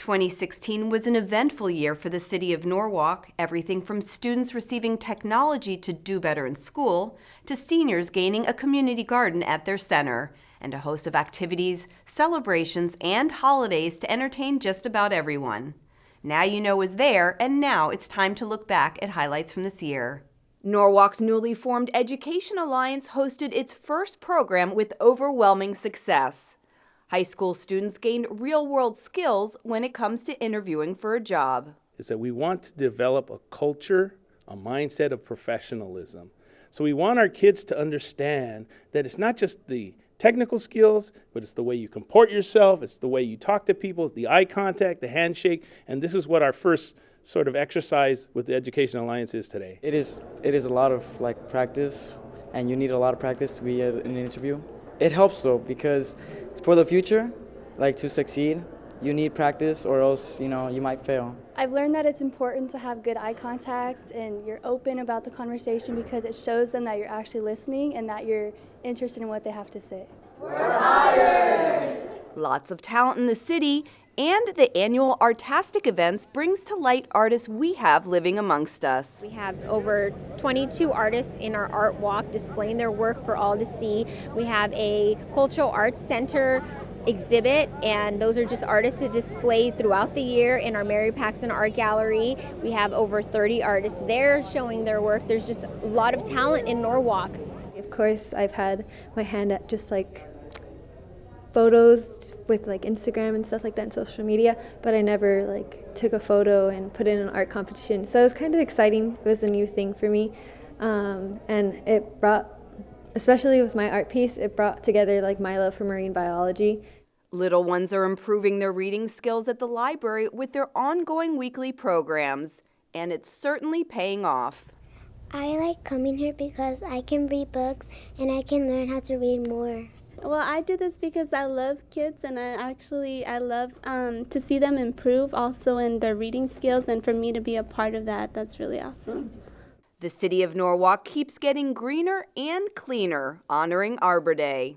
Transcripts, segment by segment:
2016 was an eventful year for the city of Norwalk, everything from students receiving technology to do better in school, to seniors gaining a community garden at their center, and a host of activities, celebrations, and holidays to entertain just about everyone. Now You Know is there, and now it's time to look back at highlights from this year. Norwalk's newly formed Education Alliance hosted its first program with overwhelming success. High school students gained real-world skills when it comes to interviewing for a job. Is that we want to develop a culture, a mindset of professionalism. So we want our kids to understand that it's not just the technical skills, but it's the way you comport yourself, it's the way you talk to people, it's the eye contact, the handshake, and this is what our first sort of exercise with the Education Alliance is today. It is a lot of practice, and you need a lot of practice to be in an interview. It helps though, because for the future, to succeed, you need practice or else, you might fail. I've learned that it's important to have good eye contact and you're open about the conversation because it shows them that you're actually listening and that you're interested in what they have to say. We're hired! Lots of talent in the city, and the annual Artastic events brings to light artists we have living amongst us. We have over 22 artists in our art walk displaying their work for all to see. We have a cultural arts center exhibit, and those are just artists that display throughout the year in our Mary Paxton Art Gallery. We have over 30 artists there showing their work. There's just a lot of talent in Norwalk. Of course, I've had my hand at just photos with Instagram and stuff like that and social media, but I never took a photo and put it in an art competition. So it was kind of exciting. It was a new thing for me, and it brought, especially with my art piece, it brought together my love for marine biology. Little ones are improving their reading skills at the library with their ongoing weekly programs, and it's certainly paying off. I like coming here because I can read books and I can learn how to read more. Well, I do this because I love kids and I love to see them improve also in their reading skills, and for me to be a part of that, that's really awesome. The city of Norwalk keeps getting greener and cleaner, honoring Arbor Day.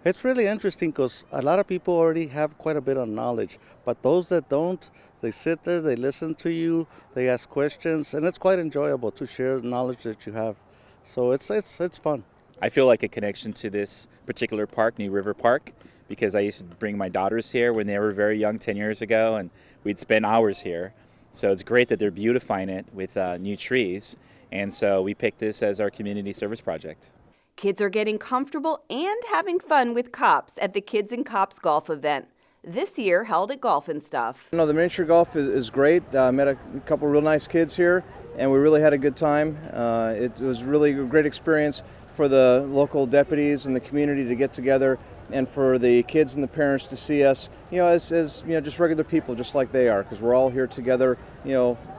It's really interesting because a lot of people already have quite a bit of knowledge, but those that don't, they sit there, they listen to you, they ask questions, and it's quite enjoyable to share the knowledge that you have. So it's fun. I feel like a connection to this particular park, New River Park, because I used to bring my daughters here when they were very young, 10 years ago, and we'd spend hours here. So it's great that they're beautifying it with new trees, and so we picked this as our community service project. Kids are getting comfortable and having fun with cops at the Kids and Cops golf event, this year held at Golf and Stuff. The miniature golf is great. I met a couple real nice kids here, and we really had a good time. It was really a great experience for the local deputies and the community to get together, and for the kids and the parents to see us, as just regular people, just like they are, because we're all here together,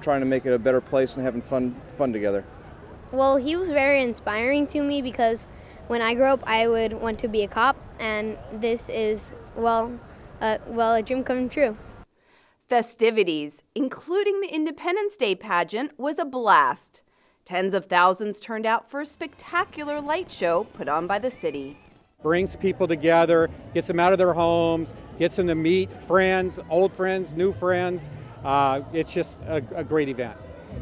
trying to make it a better place and having fun together. Well, he was very inspiring to me because when I grow up, I would want to be a cop, and this is, a dream come true. Festivities, including the Independence Day pageant, was a blast. Tens of thousands turned out for a spectacular light show put on by the city. Brings people together, gets them out of their homes, gets them to meet friends, old friends, new friends. It's just a great event.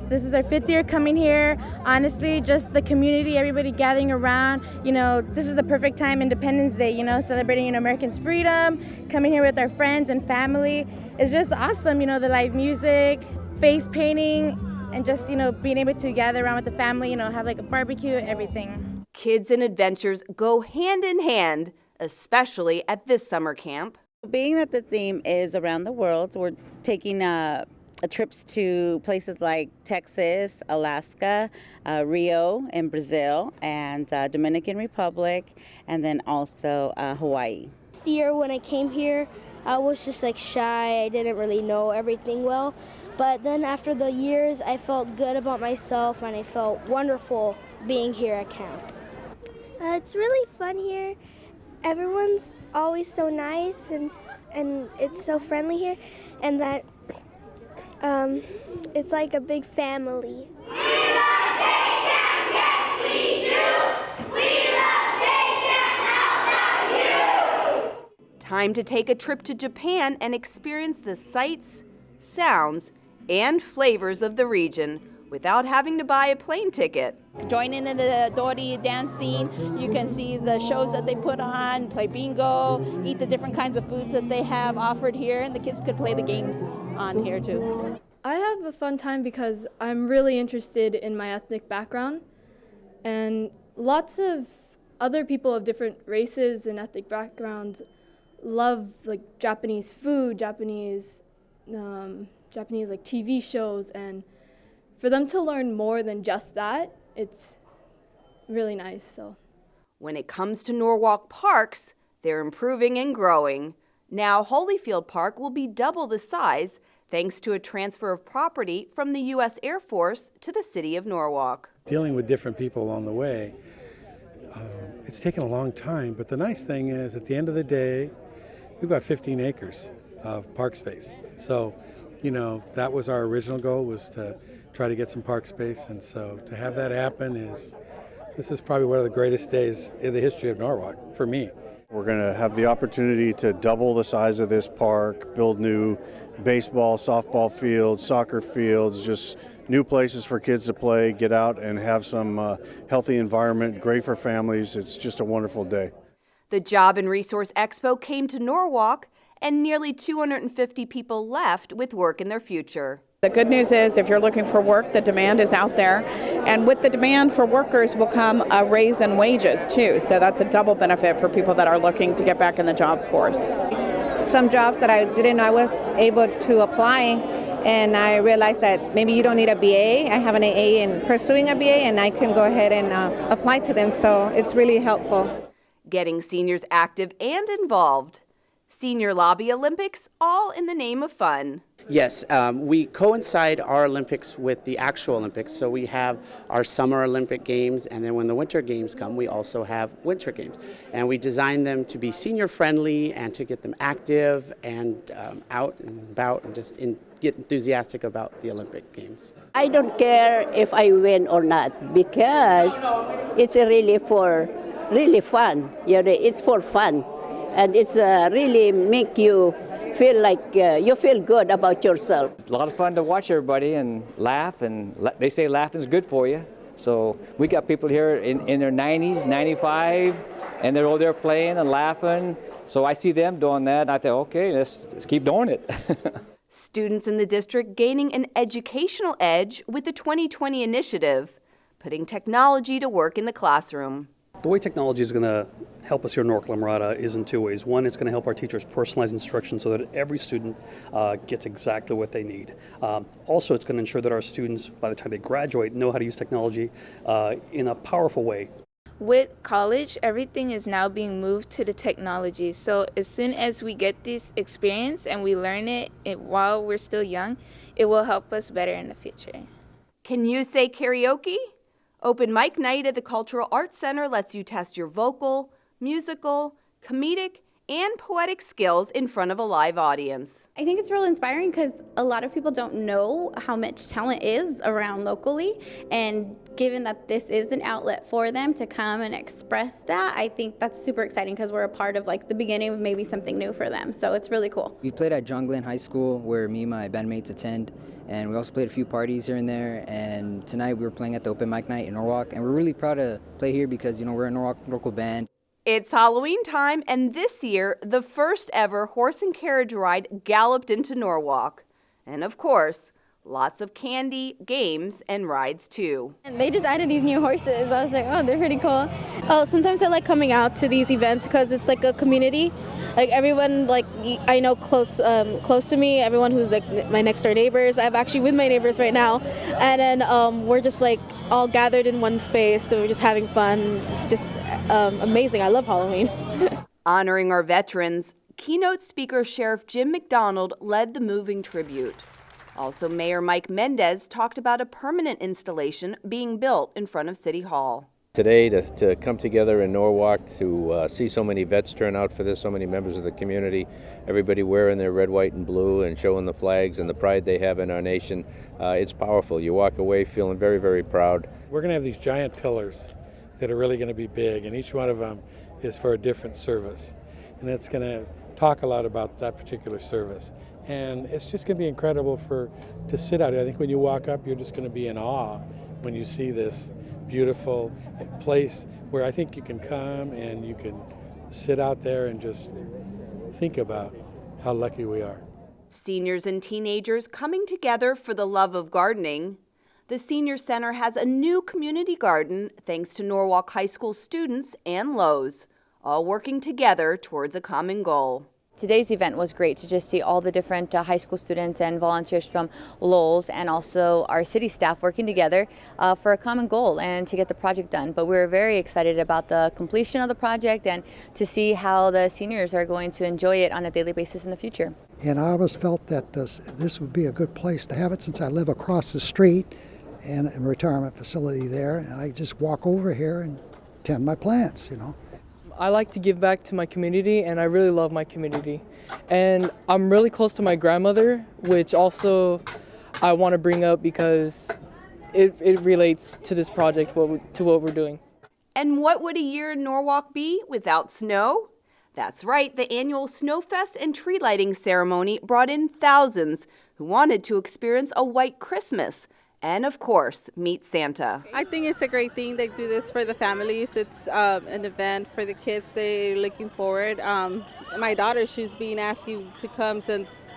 This is our 5th year coming here. Honestly, just the community, everybody gathering around. This is the perfect time, Independence Day, celebrating Americans' freedom, coming here with our friends and family. It's just awesome, the live music, face painting, and just, being able to gather around with the family, have a barbecue, everything. Kids and adventures go hand in hand, especially at this summer camp. Being that the theme is around the world, we're taking trips to places like Texas, Alaska, Rio in Brazil, and Dominican Republic, and then also Hawaii. This year when I came here, I was just shy. I didn't really know everything well. But then after the years, I felt good about myself and I felt wonderful being here at camp. It's really fun here. Everyone's always so nice and it's so friendly here, and that it's like a big family. We love day camp, yes we do. We love day camp, how about you? Time to take a trip to Japan and experience the sights, sounds, and flavors of the region without having to buy a plane ticket. Joining in the Dory dancing, you can see the shows that they put on, play bingo, eat the different kinds of foods that they have offered here, and the kids could play the games on here too. I have a fun time because I'm really interested in my ethnic background, and lots of other people of different races and ethnic backgrounds love like Japanese food, Japanese like TV shows, and for them to learn more than just that, it's really nice. So, when it comes to Norwalk parks, they're improving and growing. Now Holyfield Park will be double the size thanks to a transfer of property from the U.S. Air Force to the city of Norwalk. Dealing with different people along the way, it's taken a long time, but the nice thing is at the end of the day, we've got 15 acres of park space. So, that was our original goal, was to try to get some park space, and so to have that happen this is probably one of the greatest days in the history of Norwalk for me. We're going to have the opportunity to double the size of this park, build new baseball, softball fields, soccer fields, just new places for kids to play, get out and have some healthy environment, great for families. It's just a wonderful day. The Job and Resource Expo came to Norwalk, and nearly 250 people left with work in their future. The good news is if you're looking for work, the demand is out there. And with the demand for workers will come a raise in wages too. So that's a double benefit for people that are looking to get back in the job force. Some jobs that I didn't know I was able to apply, and I realized that maybe you don't need a BA. I have an AA in pursuing a BA, and I can go ahead and apply to them. So it's really helpful. Getting seniors active and involved. Senior Lobby Olympics, all in the name of fun. Yes, we coincide our Olympics with the actual Olympics. So we have our Summer Olympic Games, and then when the Winter Games come, we also have Winter Games. And we design them to be senior friendly and to get them active and out and about and just get enthusiastic about the Olympic Games. I don't care if I win or not because it's really fun. It's for fun. And it's really make you feel like you feel good about yourself. A lot of fun to watch everybody and laugh, and they say laughing is good for you. So we got people here in their 90s, 95, and they're over there playing and laughing. So I see them doing that, and I think, okay, let's keep doing it. Students in the district gaining an educational edge with the 2020 initiative, putting technology to work in the classroom. The way technology is going to help us here in Norwalk Lamarada is in two ways. One, it's going to help our teachers personalize instruction so that every student gets exactly what they need. Also, it's going to ensure that our students, by the time they graduate, know how to use technology in a powerful way. With college, everything is now being moved to the technology. So as soon as we get this experience and we learn it while we're still young, it will help us better in the future. Can you say karaoke? Open mic night at the Cultural Arts Center lets you test your vocal, musical, comedic, and poetic skills in front of a live audience. I think it's real inspiring because a lot of people don't know how much talent is around locally, and given that this is an outlet for them to come and express that, I think that's super exciting because we're a part of like the beginning of maybe something new for them. So it's really cool. We played at John Glenn High School where me and my bandmates attend, and we also played a few parties here and there, and tonight we were playing at the open mic night in Norwalk, and we're really proud to play here because, we're a Norwalk local band. It's Halloween time, and this year, the first ever horse and carriage ride galloped into Norwalk. And of course, lots of candy, games, and rides too. And they just added these new horses. I was like, oh, they're pretty cool. Oh, sometimes I like coming out to these events because it's like a community. Like everyone, like I know close to me, everyone who's like my next door neighbors. I'm actually with my neighbors right now, and then we're just like all gathered in one space. So we're just having fun. It's just amazing. I love Halloween. Honoring our veterans, keynote speaker Sheriff Jim McDonald led the moving tribute. Also, Mayor Mike Mendez talked about a permanent installation being built in front of City Hall. Today, to come together in Norwalk, to see so many vets turn out for this, so many members of the community, everybody wearing their red, white, and blue and showing the flags and the pride they have in our nation, it's powerful. You walk away feeling very, very proud. We're going to have these giant pillars that are really going to be big, and each one of them is for a different service. And it's going to talk a lot about that particular service. And it's just going to be incredible to sit out here. I think when you walk up, you're just going to be in awe when you see this beautiful place where I think you can come and you can sit out there and just think about how lucky we are. Seniors and teenagers coming together for the love of gardening. The Senior Center has a new community garden thanks to Norwalk High School students and Lowe's, all working together towards a common goal. Today's event was great to just see all the different high school students and volunteers from Lowell's and also our city staff working together for a common goal and to get the project done. But we're very excited about the completion of the project and to see how the seniors are going to enjoy it on a daily basis in the future. And I always felt that this would be a good place to have it since I live across the street in a retirement facility there, and I just walk over here and tend my plants, you know. I like to give back to my community, and I really love my community. And I'm really close to my grandmother, which also I want to bring up because it relates to this project, to what we're doing. And what would a year in Norwalk be without snow? That's right, the annual Snowfest and tree lighting ceremony brought in thousands who wanted to experience a white Christmas and, of course, meet Santa. I think it's a great thing. They do this for the families. It's an event for the kids. They're looking forward. My daughter, she's been asking to come since,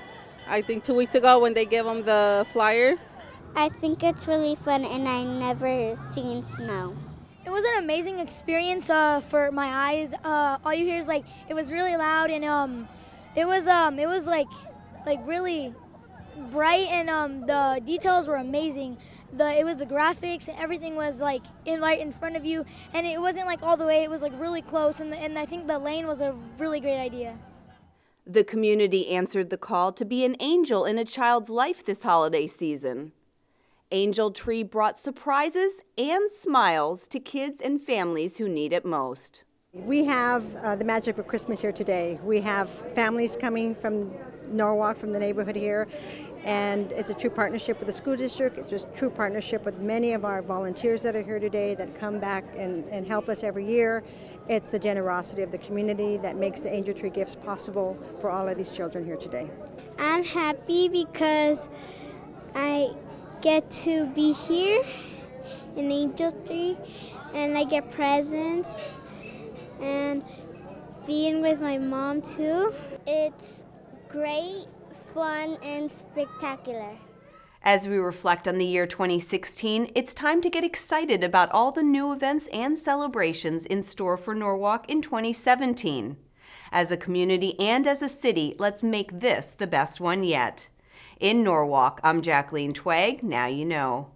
I think, 2 weeks ago when they gave them the flyers. I think it's really fun, and I never seen snow. It was an amazing experience for my eyes. All you hear is it was really loud, and it was like really bright, and the details were amazing. It was the graphics, and everything was right in front of you, and it wasn't all the way. It was really close, and I think the lane was a really great idea. The community answered the call to be an angel in a child's life this holiday season. Angel Tree brought surprises and smiles to kids and families who need it most. We have the magic of Christmas here today. We have families coming from Norwalk, from the neighborhood here, and it's a true partnership with the school district. It's a true partnership with many of our volunteers that are here today that come back and help us every year. It's the generosity of the community that makes the Angel Tree gifts possible for all of these children here today. I'm happy because I get to be here in Angel Tree, and I get presents and being with my mom too. It's great, fun, and spectacular. As we reflect on the year 2016, it's time to get excited about all the new events and celebrations in store for Norwalk in 2017. As a community and as a city, let's make this the best one yet. In Norwalk, I'm Jacqueline Twegg. Now you know.